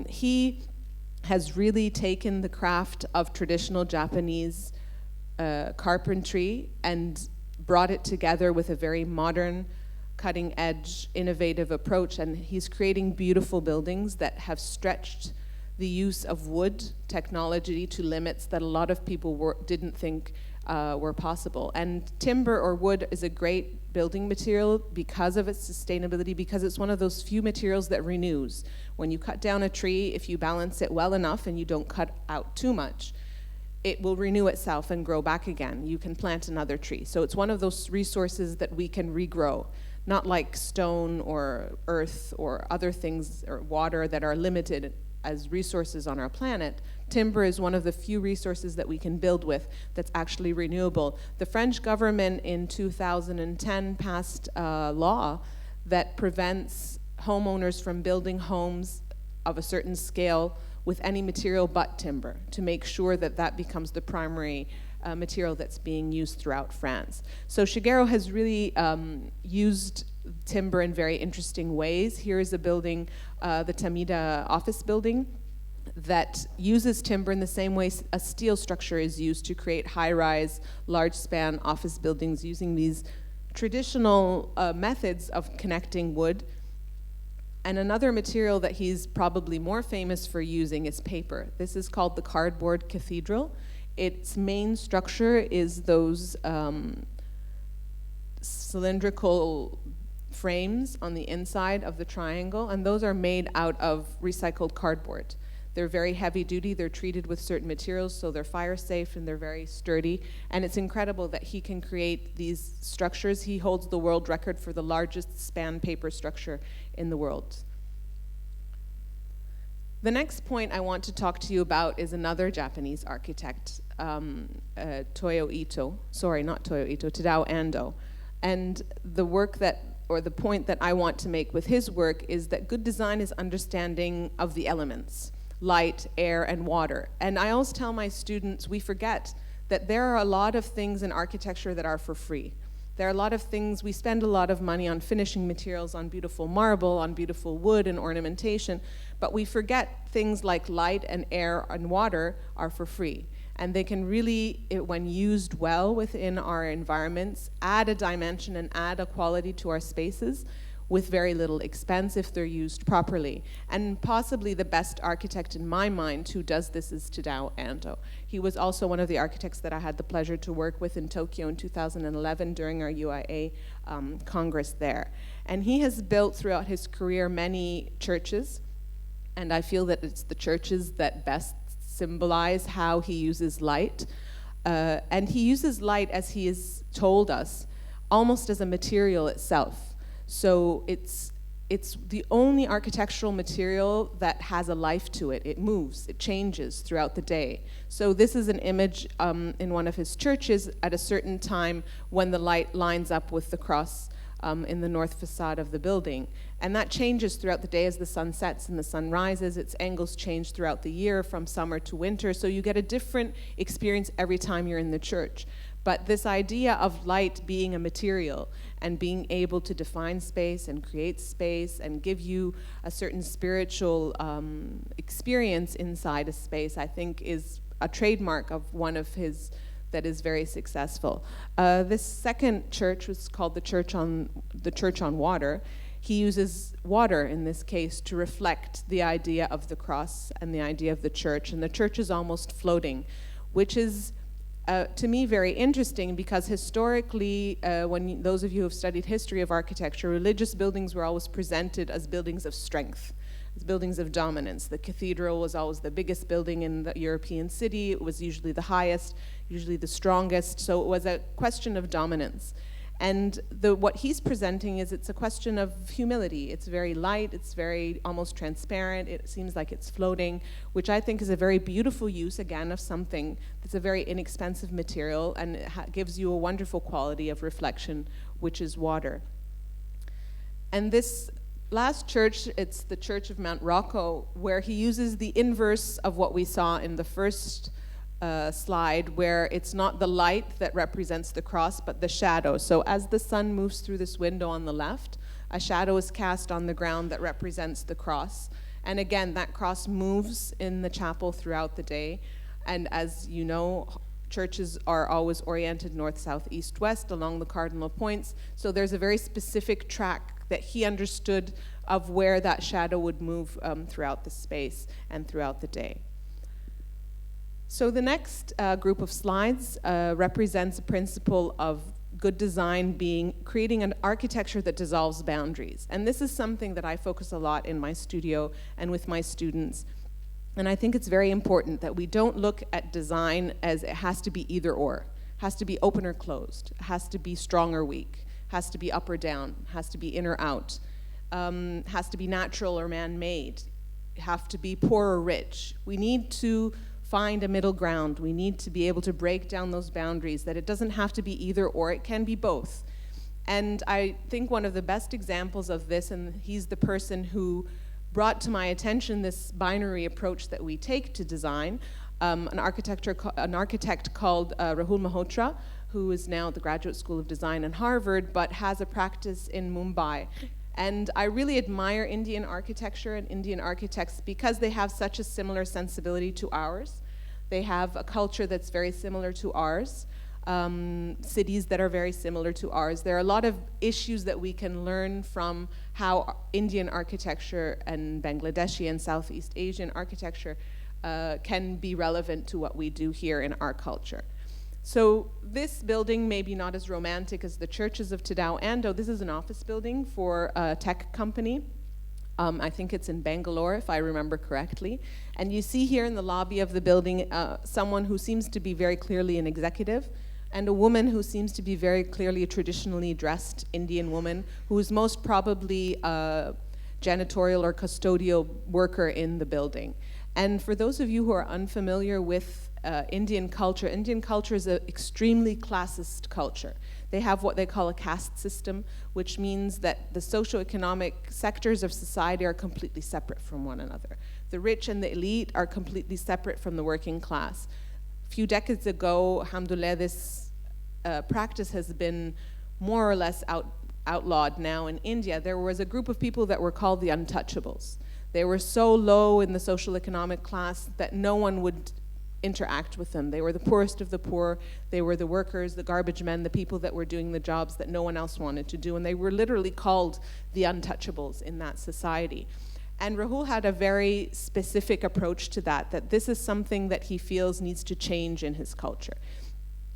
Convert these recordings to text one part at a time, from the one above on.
He has really taken the craft of traditional Japanese carpentry and brought it together with a very modern, cutting-edge, innovative approach, and he's creating beautiful buildings that have stretched the use of wood technology to limits that a lot of people didn't think were possible. And timber or wood is a great building material because of its sustainability, because it's one of those few materials that renews. When you cut down a tree, if you balance it well enough and you don't cut out too much, it will renew itself and grow back again. You can plant another tree. So it's one of those resources that we can regrow, not like stone or earth or other things or water that are limited as resources on our planet. Timber is one of the few resources that we can build with that's actually renewable. The French government in 2010 passed a law that prevents homeowners from building homes of a certain scale with any material but timber, to make sure that that becomes the primary material that's being used throughout France. So Shigeru has really used timber in very interesting ways. Here is a building, the Tamida office building, that uses timber in the same way a steel structure is used to create high-rise, large-span office buildings using these traditional methods of connecting wood. And another material that he's probably more famous for using is paper. This is called the cardboard cathedral. Its main structure is those cylindrical frames on the inside of the triangle, and those are made out of recycled cardboard. They're very heavy duty, they're treated with certain materials, so they're fire safe and they're very sturdy. And it's incredible that he can create these structures. He holds the world record for the largest span paper structure in the world. The next point I want to talk to you about is another Japanese architect, Tadao Ando. And the work that, or the point that I want to make with his work is that good design is understanding of the elements, light, air, and water. And I always tell my students, we forget that there are a lot of things in architecture that are for free. There are a lot of things, we spend a lot of money on finishing materials, on beautiful marble, on beautiful wood and ornamentation, but we forget things like light and air and water are for free. And they can really, when used well within our environments, add a dimension and add a quality to our spaces with very little expense if they're used properly. And possibly the best architect in my mind who does this is Tadao Ando. He was also one of the architects that I had the pleasure to work with in Tokyo in 2011 during our UIA Congress there. And he has built throughout his career many churches, and I feel that it's the churches that best symbolize how he uses light. And he uses light, as he has told us, almost as a material itself. So it's the only architectural material that has a life to it. It moves, it changes throughout the day. So this is an image in one of his churches at a certain time when the light lines up with the cross in the north facade of the building. And that changes throughout the day as the sun sets and the sun rises. Its angles change throughout the year from summer to winter. So you get a different experience every time you're in the church. But this idea of light being a material and being able to define space and create space and give you a certain spiritual experience inside a space, I think is a trademark of one of his that is very successful. This second church was called the Church on Water. He uses water in this case to reflect the idea of the cross and the idea of the church, and the church is almost floating, which is to me very interesting because historically, when those of you who have studied history of architecture, religious buildings were always presented as buildings of strength, as buildings of dominance. The cathedral was always the biggest building in the European city. It was usually the highest, usually the strongest, so it was a question of dominance. And what he's presenting is it's a question of humility. It's very light, it's very almost transparent, it seems like it's floating, which I think is a very beautiful use, again, of something that's a very inexpensive material, and it gives you a wonderful quality of reflection, which is water. And this last church, it's the Church of Mount Rocco, where he uses the inverse of what we saw in the first slide, where it's not the light that represents the cross, but the shadow. So as the sun moves through this window on the left, a shadow is cast on the ground that represents the cross, And again, that cross moves in the chapel throughout the day. And as you know, churches are always oriented north, south, east, west along the cardinal points. So there's a very specific track that he understood of where that shadow would move throughout the space and throughout the day. So the next group of slides represents a principle of good design being creating an architecture that dissolves boundaries. And this is something that I focus a lot in my studio and with my students. And I think it's very important that we don't look at design as it has to be either or. It has to be open or closed. It has to be strong or weak. It has to be up or down. It has to be in or out. It has to be natural or man-made. It has to be poor or rich. We need to find a middle ground. We need to be able to break down those boundaries, that it doesn't have to be either or, it can be both. And I think one of the best examples of this, and he's the person who brought to my attention this binary approach that we take to design, an architect called Rahul Malhotra, who is now at the Graduate School of Design in Harvard, but has a practice in Mumbai. And I really admire Indian architecture and Indian architects because they have such a similar sensibility to ours. They have a culture that's very similar to ours, cities that are very similar to ours. There are a lot of issues that we can learn from how Indian architecture and Bangladeshi and Southeast Asian architecture can be relevant to what we do here in our culture. So this building may be not as romantic as the churches of Tadao Ando. This is an office building for a tech company. I think it's in Bangalore, if I remember correctly. And you see here in the lobby of the building someone who seems to be very clearly an executive, and a woman who seems to be very clearly a traditionally dressed Indian woman, who is most probably a janitorial or custodial worker in the building. And for those of you who are unfamiliar with Indian culture is an extremely classist culture. They have what they call a caste system, which means that the socioeconomic sectors of society are completely separate from one another. The rich and the elite are completely separate from the working class. A few decades ago, alhamdulillah, this practice has been more or less outlawed now in India. There was a group of people that were called the untouchables. They were so low in the social economic class that no one would interact with them. They were the poorest of the poor. They were the workers, the garbage men, the people that were doing the jobs that no one else wanted to do. And they were literally called the untouchables in that society. And Rahul had a very specific approach to that this is something that he feels needs to change in his culture.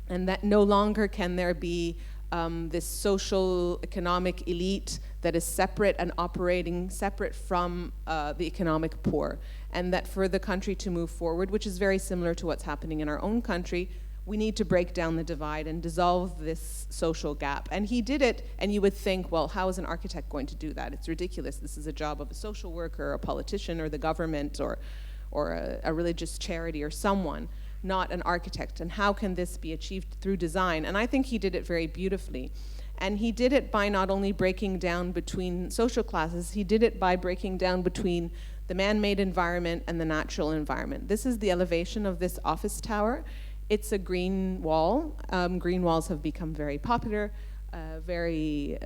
And that no longer can there be this social economic elite that is separate and operating separate from the economic poor. And that for the country to move forward, which is very similar to what's happening in our own country, we need to break down the divide and dissolve this social gap. And he did it, and you would think, well, how is an architect going to do that? It's ridiculous. This is a job of a social worker, or a politician, or the government, or a religious charity, or someone, not an architect. And how can this be achieved through design? And I think he did it very beautifully. And he did it by not only breaking down between social classes, he did it by breaking down between the man-made environment and the natural environment. This is the elevation of this office tower. It's a green wall. Green walls have become very popular, very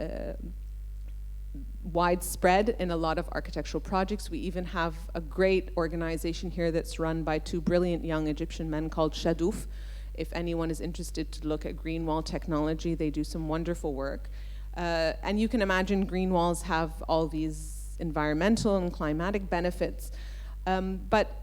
widespread in a lot of architectural projects. We even have a great organization here that's run by two brilliant young Egyptian men called Shadouf. If anyone is interested to look at green wall technology, they do some wonderful work. And you can imagine green walls have all these environmental and climatic benefits. But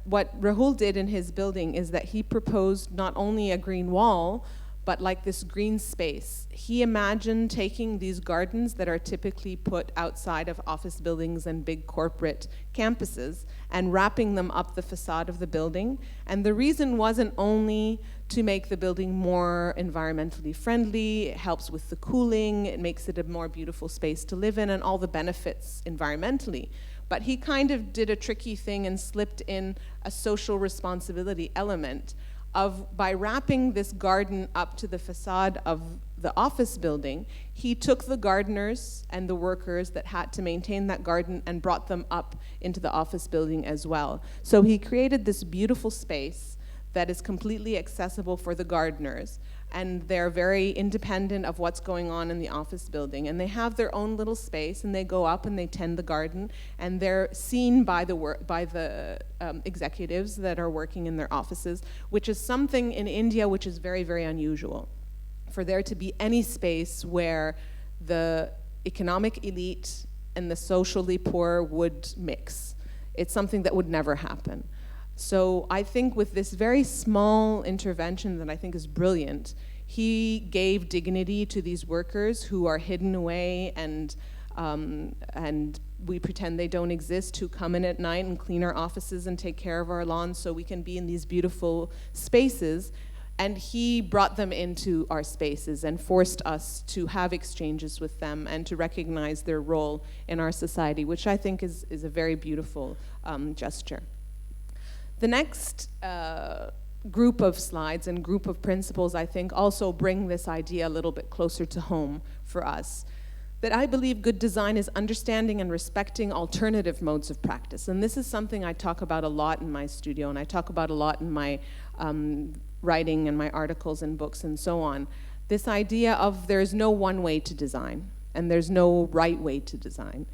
what Rahul did in his building is that he proposed not only a green wall, but like this green space. He imagined taking these gardens that are typically put outside of office buildings and big corporate campuses and wrapping them up the facade of the building. And the reason wasn't only to make the building more environmentally friendly, it helps with the cooling, it makes it a more beautiful space to live in, and all the benefits environmentally. But he kind of did a tricky thing and slipped in a social responsibility element by wrapping this garden up to the facade of the office building. He took the gardeners and the workers that had to maintain that garden and brought them up into the office building as well. So he created this beautiful space that is completely accessible for the gardeners, and they're very independent of what's going on in the office building, and they have their own little space, and they go up and they tend the garden, and they're seen by the executives that are working in their offices, which is something in India which is very, very unusual. For there to be any space where the economic elite and the socially poor would mix. It's something that would never happen. So I think with this very small intervention that I think is brilliant, he gave dignity to these workers who are hidden away and we pretend they don't exist, who come in at night and clean our offices and take care of our lawns so we can be in these beautiful spaces. And he brought them into our spaces and forced us to have exchanges with them and to recognize their role in our society, which I think is a very beautiful gesture. The next group of slides and group of principles, I think, also bring this idea a little bit closer to home for us. That I believe good design is understanding and respecting alternative modes of practice. And this is something I talk about a lot in my studio, and I talk about a lot in my writing and my articles and books and so on. This idea of there's no one way to design, and there's no right way to design.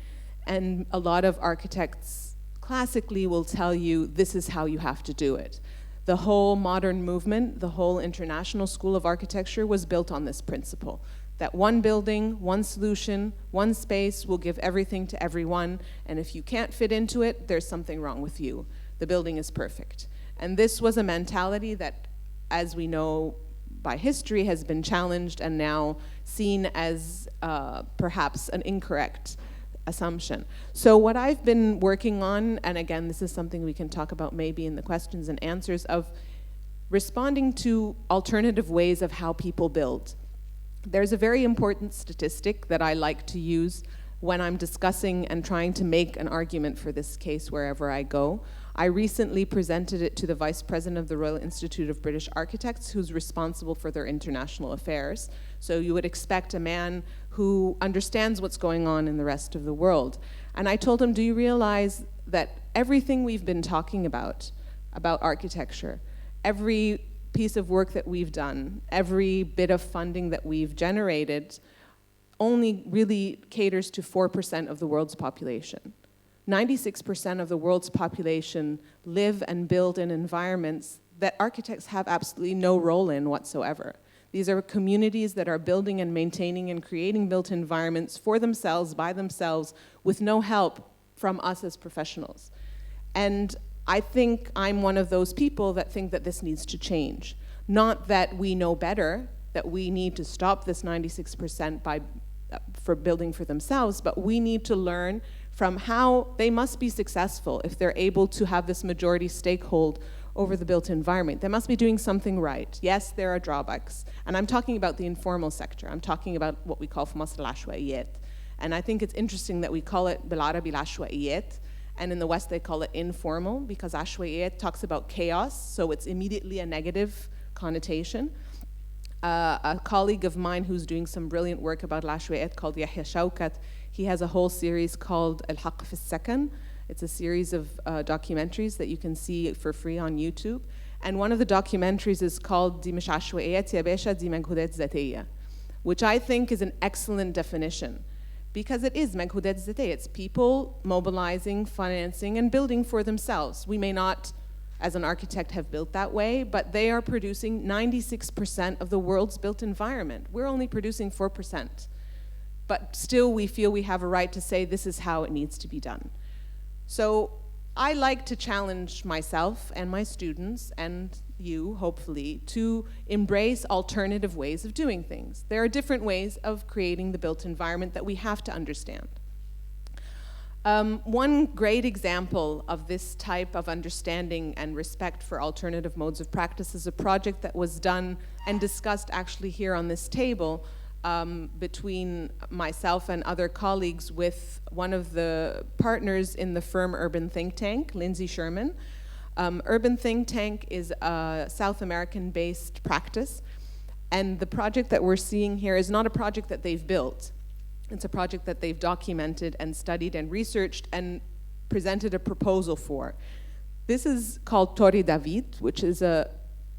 And a lot of architects classically will tell you this is how you have to do it. The whole modern movement, the whole international school of architecture was built on this principle, that one building, one solution, one space will give everything to everyone, and if you can't fit into it, there's something wrong with you. The building is perfect. And this was a mentality that, as we know by history, has been challenged and now seen as perhaps an incorrect assumption. So what I've been working on, and again, this is something we can talk about maybe in the questions and answers, of responding to alternative ways of how people build. There's a very important statistic that I like to use when I'm discussing and trying to make an argument for this case wherever I go. I recently presented it to the Vice President of the Royal Institute of British Architects, who's responsible for their international affairs. So you would expect a man who understands what's going on in the rest of the world. And I told him, do you realize that everything we've been talking about architecture, every piece of work that we've done, every bit of funding that we've generated, only really caters to 4% of the world's population. 96% of the world's population live and build in environments that architects have absolutely no role in whatsoever. These are communities that are building and maintaining and creating built environments for themselves, by themselves, with no help from us as professionals. And I think I'm one of those people that think that this needs to change. Not that we know better, that we need to stop this 96% for building for themselves, but we need to learn from how they must be successful if they're able to have this majority stakehold over the built environment. They must be doing something right. Yes, there are drawbacks. And I'm talking about the informal sector. I'm talking about what we call في مصر العشوائيات. And I think it's interesting that we call it بالعربي العشوائيات, and in the West they call it informal, because عشوائيات talks about chaos, so it's immediately a negative connotation. A colleague of mine who's doing some brilliant work about العشوائيات called Yahya Shawkat, he has a whole series called الحق في السكن. It's a series of documentaries that you can see for free on YouTube. And one of the documentaries is called دي مش عشوائيات يا باشا دي مجهودات ذاتية, which I think is an excellent definition. Because it is مجهودات ذاتية. It's people mobilizing, financing, and building for themselves. We may not, as an architect, have built that way, but they are producing 96% of the world's built environment. We're only producing 4%. But still, we feel we have a right to say this is how it needs to be done. So I like to challenge myself and my students, and you, hopefully, to embrace alternative ways of doing things. There are different ways of creating the built environment that we have to understand. One great example of this type of understanding and respect for alternative modes of practice is a project that was done and discussed actually here on this table between myself and other colleagues with one of the partners in the firm Urban Think Tank, Lindsay Sherman. Urban Think Tank is a South American-based practice, and the project that we're seeing here is not a project that they've built. It's a project that they've documented and studied and researched and presented a proposal for. This is called Torre David, which is a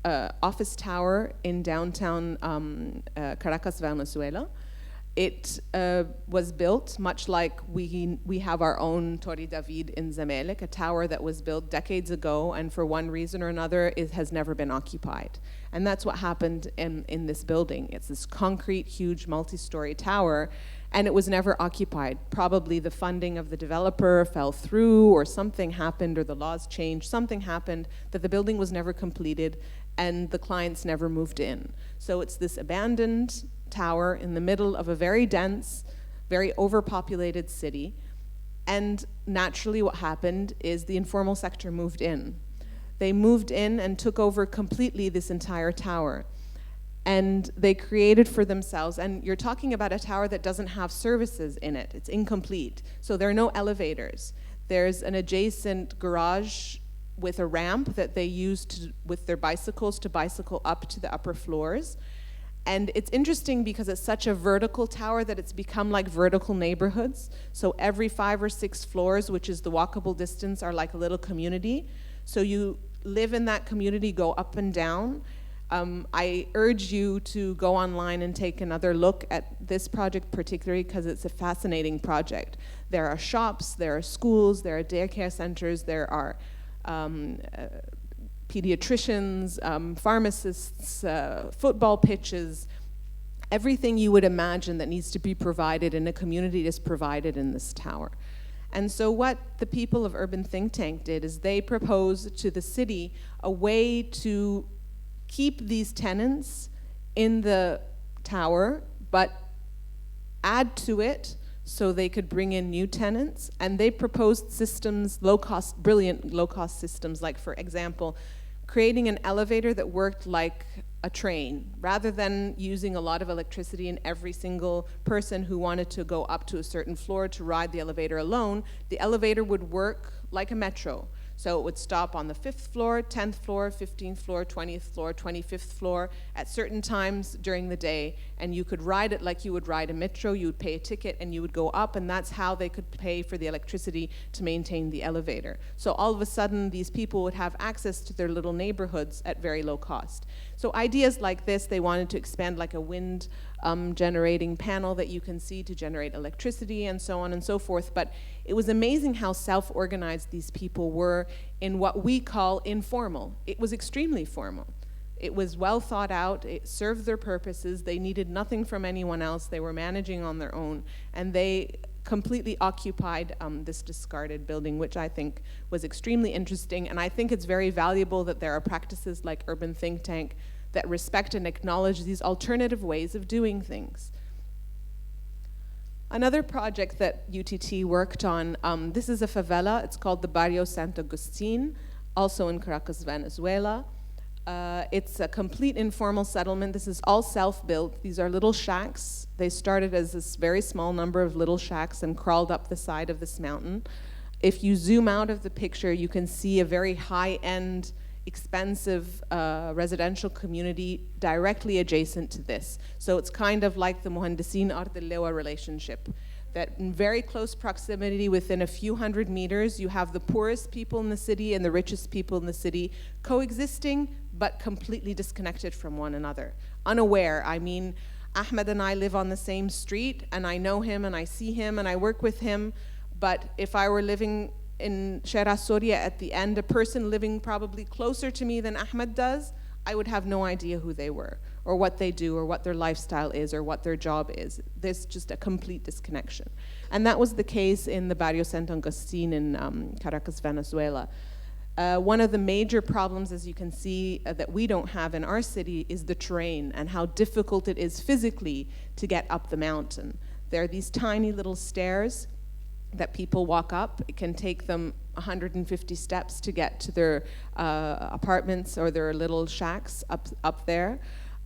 office tower in downtown Caracas, Venezuela. It was built much like we have our own Torre David in Zamalek, a tower that was built decades ago, and for one reason or another, it has never been occupied. And that's what happened in this building. It's this concrete, huge, multi-story tower, and it was never occupied. Probably the funding of the developer fell through, or something happened, or the laws changed, something happened, that the building was never completed, and the clients never moved in. So it's this abandoned tower in the middle of a very dense, very overpopulated city. And naturally what happened is the informal sector moved in. They moved in and took over completely this entire tower. And they created for themselves, and you're talking about a tower that doesn't have services in it. It's incomplete. So there are no elevators. There's an adjacent garage with a ramp that they use with their bicycles to bicycle up to the upper floors. And it's interesting because it's such a vertical tower that it's become like vertical neighborhoods. So every 5 or 6 floors, which is the walkable distance, are like a little community. So you live in that community, go up and down. I urge you to go online and take another look at this project particularly because it's a fascinating project. There are shops, there are schools, there are daycare centers, there are pediatricians, pharmacists, football pitches, everything you would imagine that needs to be provided in a community is provided in this tower. And so what the people of Urban Think Tank did is they proposed to the city a way to keep these tenants in the tower, but add to it so they could bring in new tenants. And they proposed systems, low-cost, brilliant low-cost systems, like, for example, creating an elevator that worked like a train. Rather than using a lot of electricity in every single person who wanted to go up to a certain floor to ride the elevator alone, the elevator would work like a metro. So it would stop on the 5th floor, 10th floor, 15th floor, 20th floor, 25th floor at certain times during the day, and you could ride it like you would ride a metro. You would pay a ticket and you would go up, and that's how they could pay for the electricity to maintain the elevator. So all of a sudden, these people would have access to their little neighborhoods at very low cost. So ideas like this, they wanted to expand like a wind generating panel that you can see to generate electricity and so on and so forth. But it was amazing how self-organized these people were in what we call informal. It was extremely formal. It was well thought out, it served their purposes, they needed nothing from anyone else, they were managing on their own, and they completely occupied this discarded building, which I think was extremely interesting, and I think it's very valuable that there are practices like Urban Think Tank that respect and acknowledge these alternative ways of doing things. Another project that UTT worked on, this is a favela, it's called the Barrio Santo Agustin, also in Caracas, Venezuela. It's a complete informal settlement. This is all self-built. These are little shacks. They started as this very small number of little shacks and crawled up the side of this mountain. If you zoom out of the picture, you can see a very high-end, expensive residential community directly adjacent to this. So it's kind of like the Mohandesin Ardelewa relationship, that in very close proximity, within a few hundred meters, you have the poorest people in the city and the richest people in the city coexisting, but completely disconnected from one another. Unaware, I mean, Ahmed and I live on the same street, and I know him, and I see him, and I work with him, but if I were living in Shara Soria at the end, a person living probably closer to me than Ahmed does, I would have no idea who they were, or what they do, or what their lifestyle is, or what their job is. There's just a complete disconnection. And that was the case in the Barrio Santo Agustin in Caracas, Venezuela. One of the major problems, as you can see, that we don't have in our city is the terrain and how difficult it is physically to get up the mountain. There are these tiny little stairs that people walk up. It can take them 150 steps to get to their apartments or their little shacks up there.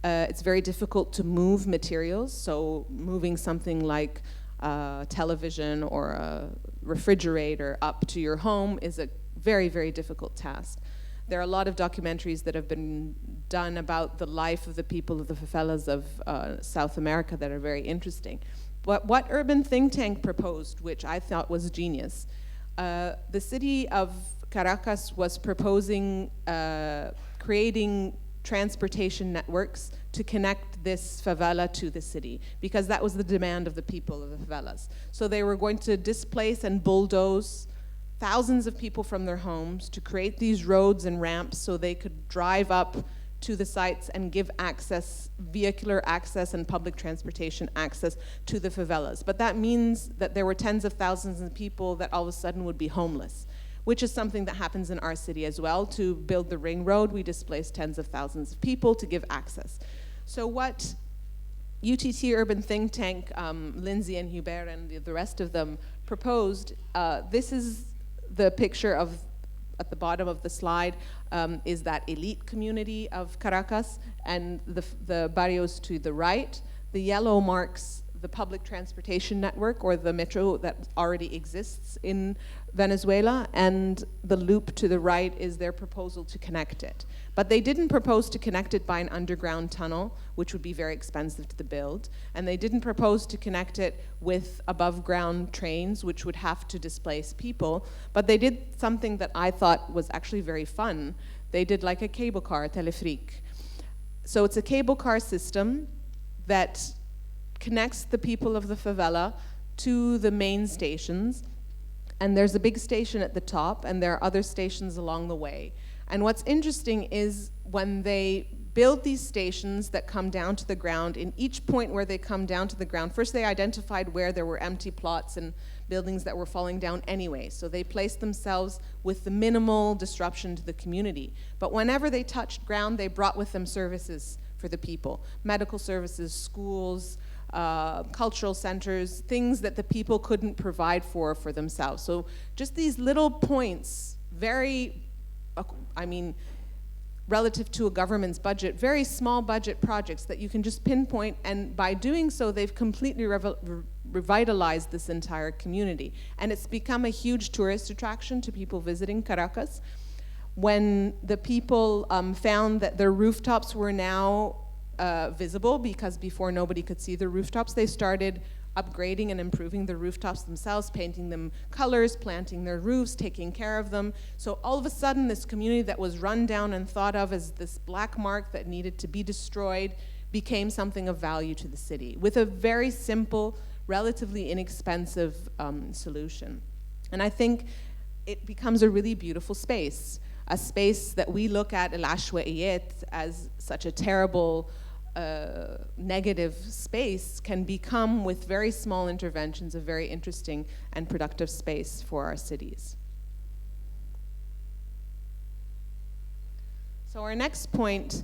It's very difficult to move materials, so moving something like television or a refrigerator up to your home is a very, very difficult task. There are a lot of documentaries that have been done about the life of the people of the favelas of South America that are very interesting. But what Urban Think Tank proposed, which I thought was genius, the city of Caracas was proposing creating transportation networks to connect this favela to the city, because that was the demand of the people of the favelas. So they were going to displace and bulldoze thousands of people from their homes to create these roads and ramps so they could drive up to the sites and give access, vehicular access and public transportation access to the favelas. But that means that there were tens of thousands of people that all of a sudden would be homeless, which is something that happens in our city as well. To build the ring road, we displaced tens of thousands of people to give access. So what UTT Urban Think Tank, Lindsay and Hubert and the rest of them proposed, this is the picture of, at the bottom of the slide, is that elite community of Caracas, and the barrios to the right. The yellow marks the public transportation network, or the metro that already exists in Venezuela, and the loop to the right is their proposal to connect it. But they didn't propose to connect it by an underground tunnel, which would be very expensive to build, and they didn't propose to connect it with above ground trains, which would have to displace people, but they did something that I thought was actually very fun. They did like a cable car, telefric. So it's a cable car system that connects the people of the favela to the main stations, and there's a big station at the top, and there are other stations along the way. And what's interesting is when they build these stations that come down to the ground, in each point where they come down to the ground, first they identified where there were empty plots and buildings that were falling down anyway, so they placed themselves with the minimal disruption to the community. But whenever they touched ground, they brought with them services for the people, medical services, schools, cultural centers, things that the people couldn't provide for themselves. So just these little points, very, I mean, relative to a government's budget, very small budget projects that you can just pinpoint, and by doing so, they've completely revitalized this entire community. And it's become a huge tourist attraction to people visiting Caracas. When the people found that their rooftops were now visible, because before nobody could see the rooftops, they started upgrading and improving the rooftops themselves, painting them colors, planting their roofs, taking care of them. So all of a sudden, this community that was run down and thought of as this black mark that needed to be destroyed became something of value to the city with a very simple, relatively inexpensive solution. And I think it becomes a really beautiful space, a space that we look at El Ashwa'iyat as such a terrible negative space can become, with very small interventions, a very interesting and productive space for our cities. So our next point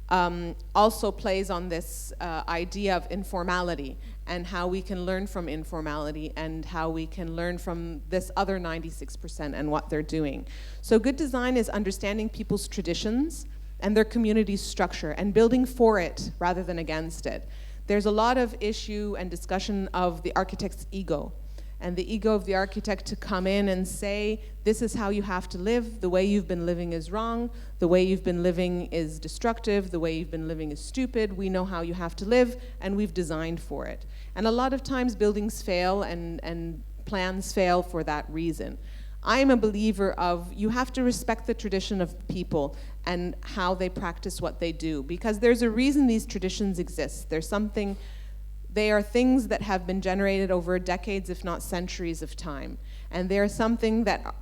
also plays on this idea of informality and how we can learn from informality and how we can learn from this other 96% and what they're doing. So good design is understanding people's traditions and their community's structure and building for it rather than against it. There's a lot of issue and discussion of the architect's ego, and the ego of the architect to come in and say, this is how you have to live, the way you've been living is wrong, the way you've been living is destructive, the way you've been living is stupid, we know how you have to live, and we've designed for it. And a lot of times buildings fail and plans fail for that reason. I'm a believer of, you have to respect the tradition of people and how they practice what they do, because there's a reason these traditions exist. They are things that have been generated over decades, if not centuries of time. And they are something that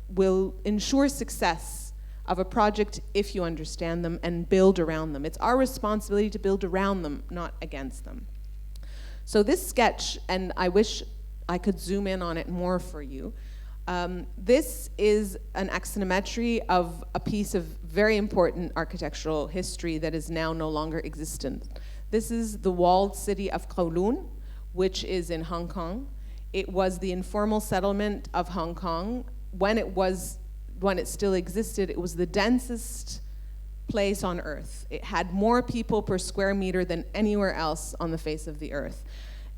will ensure success of a project if you understand them and build around them. It's our responsibility to build around them, not against them. So this sketch, and I wish I could zoom in on it more for you, this is an axonometry of a piece of very important architectural history that is now no longer existent. This is the walled city of Kowloon, which is in Hong Kong. It was the informal settlement of Hong Kong. When it still existed, it was the densest place on earth. It had more people per square meter than anywhere else on the face of the earth.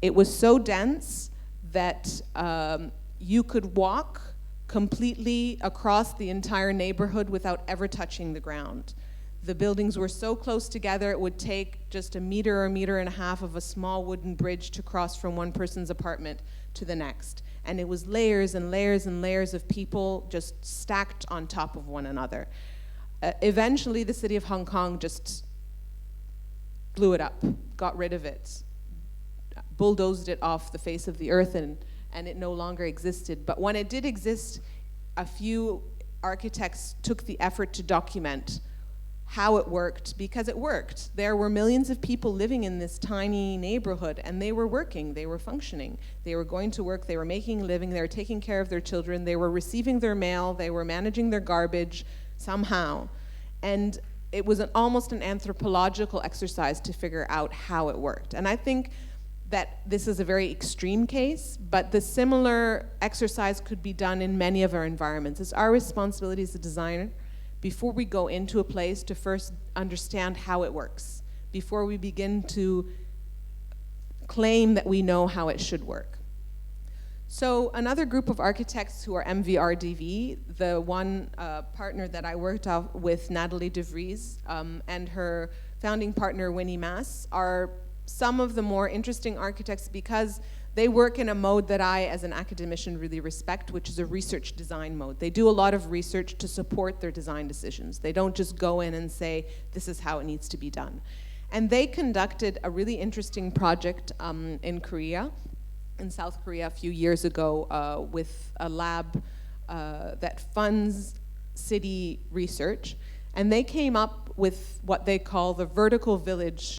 It was so dense that you could walk completely across the entire neighborhood without ever touching the ground. The buildings were so close together, it would take just a meter or a meter and a half of a small wooden bridge to cross from one person's apartment to the next. And it was layers and layers and layers of people just stacked on top of one another. Eventually, the city of Hong Kong just blew it up, got rid of it, bulldozed it off the face of the earth, and it no longer existed. But when it did exist, a few architects took the effort to document how it worked, because it worked. There were millions of people living in this tiny neighborhood, and they were working, they were functioning. They were going to work, they were making a living, they were taking care of their children, they were receiving their mail, they were managing their garbage somehow. And it was almost an anthropological exercise to figure out how it worked. And I think that this is a very extreme case, but the similar exercise could be done in many of our environments. It's our responsibility as a designer, before we go into a place, to first understand how it works, before we begin to claim that we know how it should work. So another group of architects who are MVRDV, the one partner that I worked with, Natalie de Vries, and her founding partner, Winnie Mass, are some of the more interesting architects because they work in a mode that I, as an academician, really respect, which is a research design mode. They do a lot of research to support their design decisions. They don't just go in and say, this is how it needs to be done. And they conducted a really interesting project in Korea, in South Korea, a few years ago, with a lab that funds city research. And they came up with what they call the vertical village